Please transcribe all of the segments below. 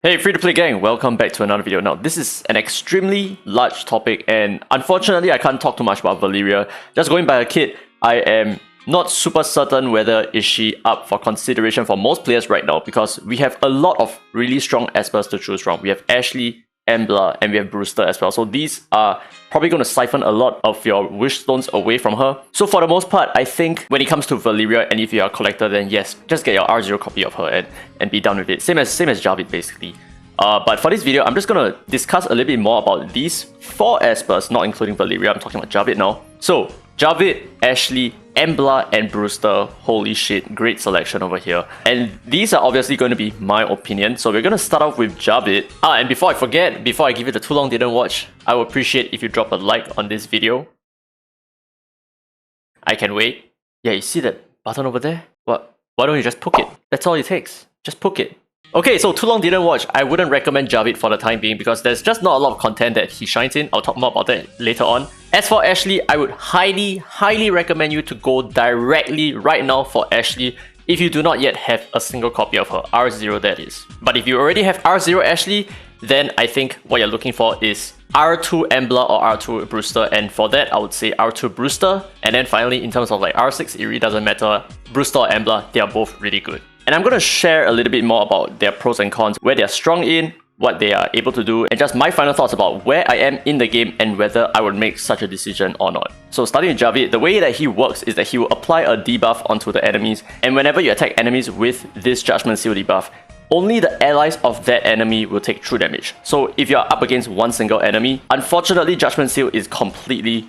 Hey free-to-play gang, welcome back to another video. Now this is an extremely large topic and unfortunately I can't talk too much about Valeria. Just going by a kid, I am not super certain whether is she up for consideration for most players right now because we have a lot of really strong espers to choose from. We have Ashley, Embla, and we have Brewster as well. So these are probably going to siphon a lot of your wish stones away from her. So for the most part, I think when it comes to Valeria, and if you are a collector, then yes, just get your R0 copy of her and be done with it. Same as Javid basically. But for this video, I'm just going to discuss a little bit more about these 4 espers, not including Valeria. I'm talking about Javid now. So Javid, Ashley, Embla, and Brewster. Holy shit, great selection over here. And these are obviously going to be my opinion. So we're going to start off with Javid. And before I forget, before I give it the too long didn't watch, I would appreciate if you drop a like on this video. I can wait. Yeah, you see that button over there? What? Why don't you just poke it? That's all it takes. Just poke it. Okay, so too long didn't watch. I wouldn't recommend Javid for the time being because there's just not a lot of content that he shines in. I'll talk more about that later on. As for Ashley, I would highly recommend you to go directly right now for Ashley if you do not yet have a single copy of her, R0 that is. But if you already have R0 Ashley, then I think what you're looking for is R2 Embla or R2 Brewster, and for that I would say R2 Brewster. And then finally, in terms of like R6, it really doesn't matter, Brewster or Embla, they are both really good. And I'm going to share a little bit more about their pros and cons, where they are strong in, what they are able to do, and just my final thoughts about where I am in the game and whether I would make such a decision or not. So starting with Javid, the way that he works is that he will apply a debuff onto the enemies, and whenever you attack enemies with this Judgment Seal debuff, only the allies of that enemy will take true damage. So if you're up against one single enemy, unfortunately Judgment Seal is completely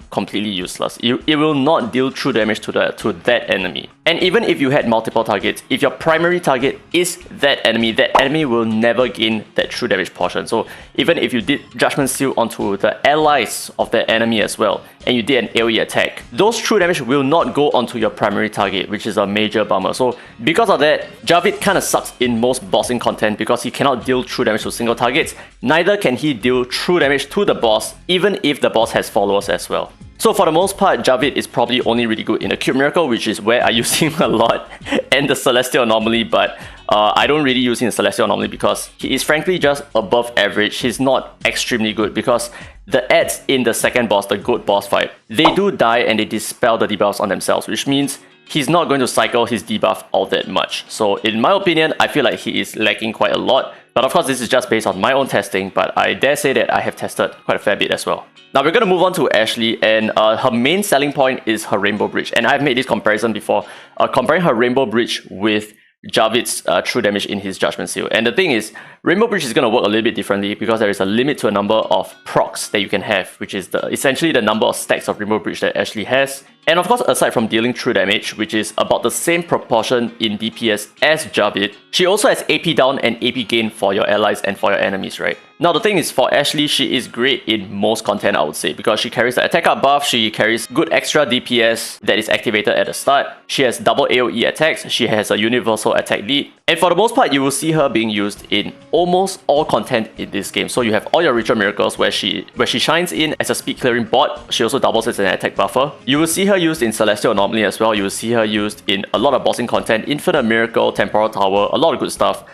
useless. It will not deal true damage to that enemy. And even if you had multiple targets, if your primary target is that enemy will never gain that true damage portion. So even if you did Judgment Seal onto the allies of that enemy as well, and you did an AoE attack, those true damage will not go onto your primary target, which is a major bummer. So because of that, Javid kind of sucks in most bossing content because he cannot deal true damage to single targets. Neither can he deal true damage to the boss, even if the boss has followers as well. So for the most part, Javid is probably only really good in the Cube Miracle, which is where I use him a lot, and the Celestial Anomaly, but I don't really use him in Celestial Anomaly because he is frankly just above average. He's not extremely good because the ads in the second boss, the Goat boss fight, they do die and they dispel the debuffs on themselves, which means he's not going to cycle his debuff all that much. So in my opinion, I feel like he is lacking quite a lot. But of course, this is just based on my own testing, but I dare say that I have tested quite a fair bit as well. Now we're going to move on to Ashley, and her main selling point is her Rainbow Bridge. And I've made this comparison before, comparing her Rainbow Bridge with Javid's true damage in his Judgment Seal. And the thing is, Rainbow Bridge is going to work a little bit differently because there is a limit to a number of procs that you can have, which is essentially the number of stacks of Rainbow Bridge that Ashley has. And of course, aside from dealing true damage, which is about the same proportion in DPS as Javid, she also has AP down and AP gain for your allies and for your enemies, right? Now the thing is, for Ashley, she is great in most content, I would say, because she carries the attack up buff, she carries good extra DPS that is activated at the start, she has double AoE attacks, she has a universal attack lead, and for the most part, you will see her being used in almost all content in this game. So you have all your Ritual Miracles where she shines in as a speed clearing bot. She also doubles as an attack buffer. You will see her used in Celestial Anomaly as well. You will see her used in a lot of bossing content, Infinite Miracle, Temporal Tower, a lot of good stuff.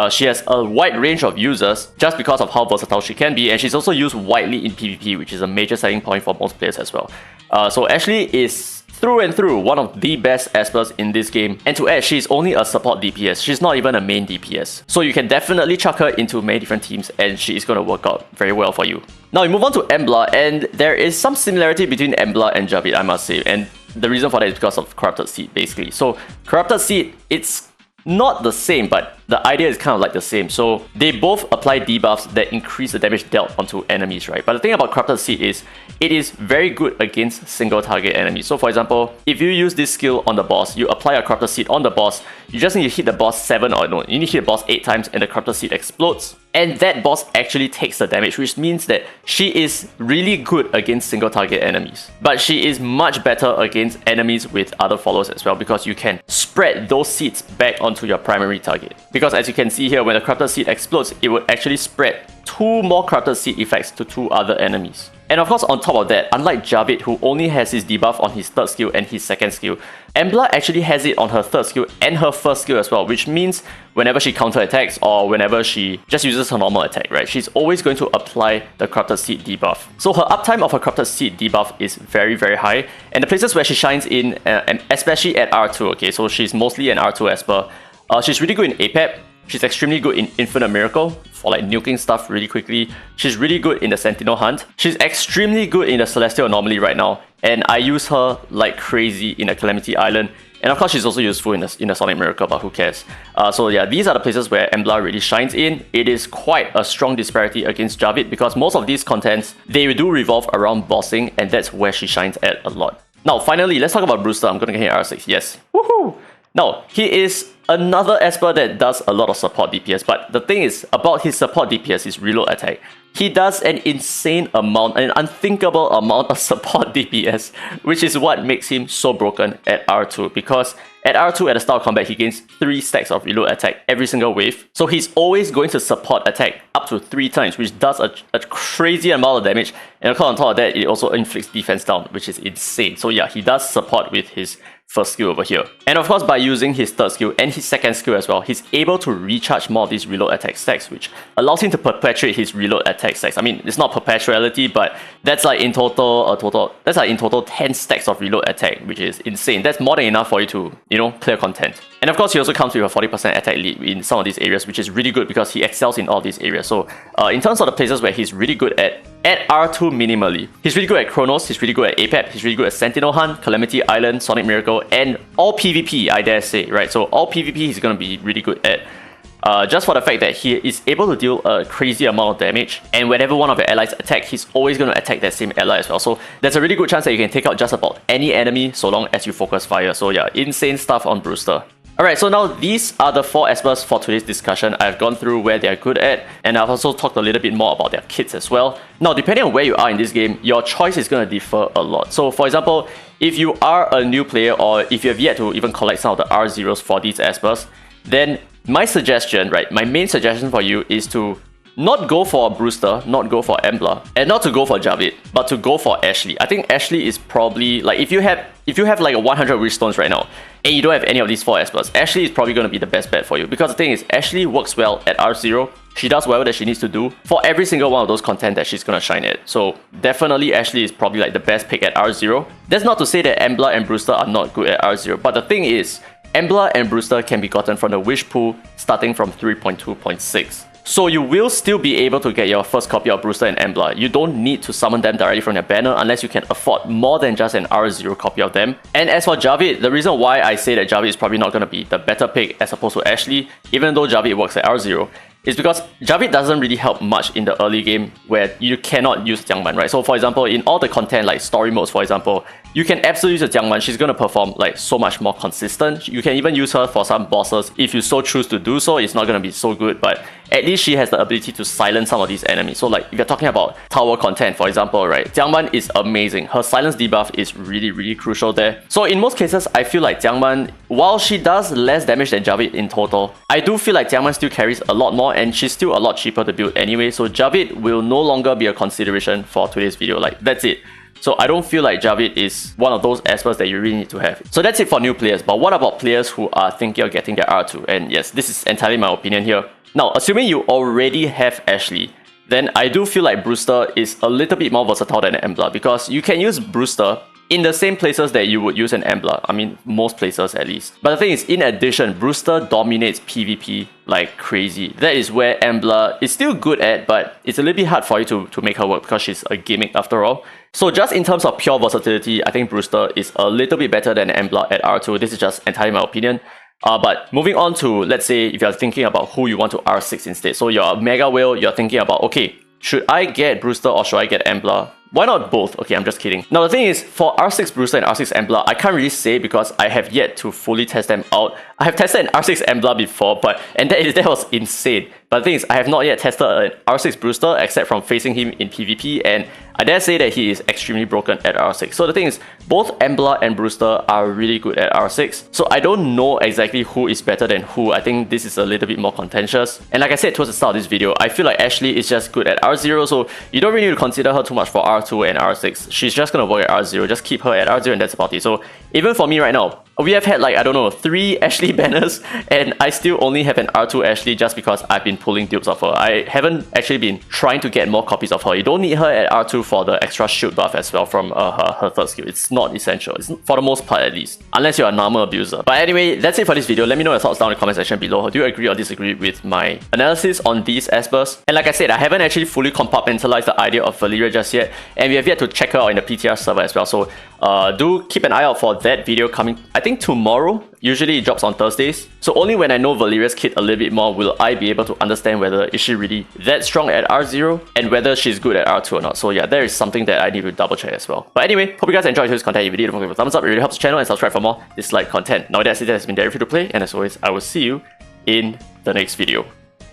She has a wide range of users just because of how versatile she can be, and she's also used widely in PvP, which is a major selling point for most players as well. So Ashley is through and through one of the best espers in this game, and to add, she's only a support DPS. She's not even a main DPS. So you can definitely chuck her into many different teams and she is going to work out very well for you. Now we move on to Embla, and there is some similarity between Embla and Javid, I must say, and the reason for that is because of Corrupted Seed basically. So Corrupted Seed, it's not the same, but the idea is kind of like the same. So they both apply debuffs that increase the damage dealt onto enemies, right? But the thing about Corrupted Seed is it is very good against single target enemies. So for example, if you use this skill on the boss, you apply a Corrupted Seed on the boss, you just need to hit the boss you need to hit the boss 8 times and the Corrupted Seed explodes. And that boss actually takes the damage, which means that she is really good against single target enemies. But she is much better against enemies with other followers as well, because you can spread those seeds back onto your primary target. Because as you can see here, when the Corrupted Seed explodes, it will actually spread 2 more Corrupted Seed effects to 2 other enemies. And of course, on top of that, unlike Javid, who only has his debuff on his 3rd skill and his 2nd skill, Embla actually has it on her 3rd skill and her 1st skill as well, which means whenever she counter-attacks or whenever she just uses her normal attack, right, she's always going to apply the Corrupted Seed debuff. So her uptime of her Corrupted Seed debuff is very, very high, and the places where she shines in, and especially at R2, okay, so she's mostly an R2 Esper. She's really good in APEP. She's extremely good in Infinite Miracle for like nuking stuff really quickly. She's really good in the Sentinel Hunt. She's extremely good in the Celestial Anomaly right now, and I use her like crazy in the Calamity Island. And of course, she's also useful in the Sonic Miracle, but who cares? So yeah, these are the places where Embla really shines in. It is quite a strong disparity against Javid because most of these contents, they do revolve around bossing, and that's where she shines at a lot. Now, finally, let's talk about Brewster. I'm gonna get him R6, yes. Woohoo! Now, he is another Esper that does a lot of support DPS, but the thing is about his support DPS is reload attack. He does an insane amount, an unthinkable amount of support DPS, which is what makes him so broken at R2, because at R2 at the start of combat, he gains 3 stacks of reload attack every single wave, so he's always going to support attack up to 3 times, which does a crazy amount of damage, and of course on top of that, it also inflicts defense down, which is insane. So yeah, he does support with his 1st skill over here. And of course, by using his 3rd skill and his 2nd skill as well, he's able to recharge more of these reload attack stacks, which allows him to perpetuate his reload attack stacks. I mean, it's not perpetuality, but that's like in total, that's like in total 10 stacks of reload attack, which is insane. That's more than enough for you to, you know, clear content. And of course, he also comes with a 40% attack lead in some of these areas, which is really good because he excels in all these areas. So in terms of the places where he's really good at R2 minimally, he's really good at Chronos, he's really good at APEP, he's really good at Sentinel Hunt, Calamity Island, Sonic Miracle, and all PvP, I dare say, right? So all PvP he's going to be really good at. Just for the fact that he is able to deal a crazy amount of damage, and whenever one of your allies attack, he's always going to attack that same ally as well. So there's a really good chance that you can take out just about any enemy so long as you focus fire. So yeah, insane stuff on Brewster. Alright, so now these are the 4 Espers for today's discussion. I've gone through where they're good at, and I've also talked a little bit more about their kits as well. Now, depending on where you are in this game, your choice is going to differ a lot. So for example, if you are a new player, or if you have yet to even collect some of the R0s for these Espers, then my suggestion, right, my main suggestion for you is to not go for Brewster, not go for Embla, and not to go for Javid, but to go for Ashley. I think Ashley is probably, like, if you have like a 100 wish stones right now, and you don't have any of these 4 Espers, Ashley is probably going to be the best bet for you. Because the thing is, Ashley works well at R0, she does whatever that she needs to do for every single one of those content that she's going to shine at. So definitely Ashley is probably like the best pick at R0. That's not to say that Embla and Brewster are not good at R0, but the thing is, Embla and Brewster can be gotten from the wish pool starting from 3.2.6. So you will still be able to get your first copy of Brewster and Embla. You don't need to summon them directly from their banner unless you can afford more than just an R0 copy of them. And as for Javid, the reason why I say that Javid is probably not going to be the better pick as opposed to Ashley, even though Javid works at R0, is because Javid doesn't really help much in the early game where you cannot use Jiangman, right? So for example, in all the content like story modes, for example, you can absolutely use a Jiangman. She's going to perform like so much more consistent. You can even use her for some bosses. If you so choose to do so, it's not going to be so good, but at least she has the ability to silence some of these enemies. So like if you're talking about tower content, for example, right, Jiangman is amazing. Her silence debuff is really, really crucial there. So in most cases, I feel like Jiangman, while she does less damage than Javid in total, I do feel like Jiangman still carries a lot more, and she's still a lot cheaper to build anyway. So Javid will no longer be a consideration for today's video. Like, that's it. So I don't feel like Javid is one of those Espers that you really need to have. So that's it for new players. But what about players who are thinking of getting their R2? And yes, this is entirely my opinion here. Now, assuming you already have Ashley, then I do feel like Brewster is a little bit more versatile than Embla, because you can use Brewster in the same places that you would use an Embla. I mean, most places at least. But the thing is, in addition, Brewster dominates PvP like crazy. That is where Embla is still good at, but it's a little bit hard for you to make her work because she's a gimmick after all. So just in terms of pure versatility, I think Brewster is a little bit better than Embla at R2. This is just entirely my opinion. But moving on to, let's say, if you're thinking about who you want to R6 instead. So you're a Mega Whale, you're thinking about, okay, should I get Brewster or should I get Embla? Why not both? Okay, I'm just kidding. Now the thing is, for R6 Brewster and R6 Embla, I can't really say because I have yet to fully test them out. I have tested an R6 Embla before, and that was insane. But the thing is, I have not yet tested an R6 Brewster except from facing him in PvP, and I dare say that he is extremely broken at R6. So the thing is, both Embla and Brewster are really good at R6. So I don't know exactly who is better than who. I think this is a little bit more contentious. And like I said towards the start of this video, I feel like Ashley is just good at R0, so you don't really need to consider her too much for R2 and R6. She's just gonna work at R0, just keep her at R0 and that's about it. So even for me right now, we have had like, I don't know, 3 Ashley banners and I still only have an R2 Ashley just because I've been pulling dupes of her. I haven't actually been trying to get more copies of her. You don't need her at R2 for the extra shield buff as well from her third skill. It's not essential, for the most part at least, unless you're a normal abuser. But anyway, that's it for this video. Let me know your thoughts down in the comment section below. Do you agree or disagree with my analysis on these espers? And like I said, I haven't actually fully compartmentalized the idea of Valeria just yet, and we have yet to check her out in the PTR server as well. So do keep an eye out for that video coming, I think tomorrow. Usually it drops on Thursdays. So only when I know Valeria's kit a little bit more will I be able to understand whether is she really that strong at R0 and whether she's good at R2 or not. So yeah, there is something that I need to double check as well. But anyway, hope you guys enjoyed this content. If you did, don't forget to thumbs up. It really helps the channel, and subscribe for more Dislyte content. Now that's it. That has been Free to Play, and as always, I will see you in the next video.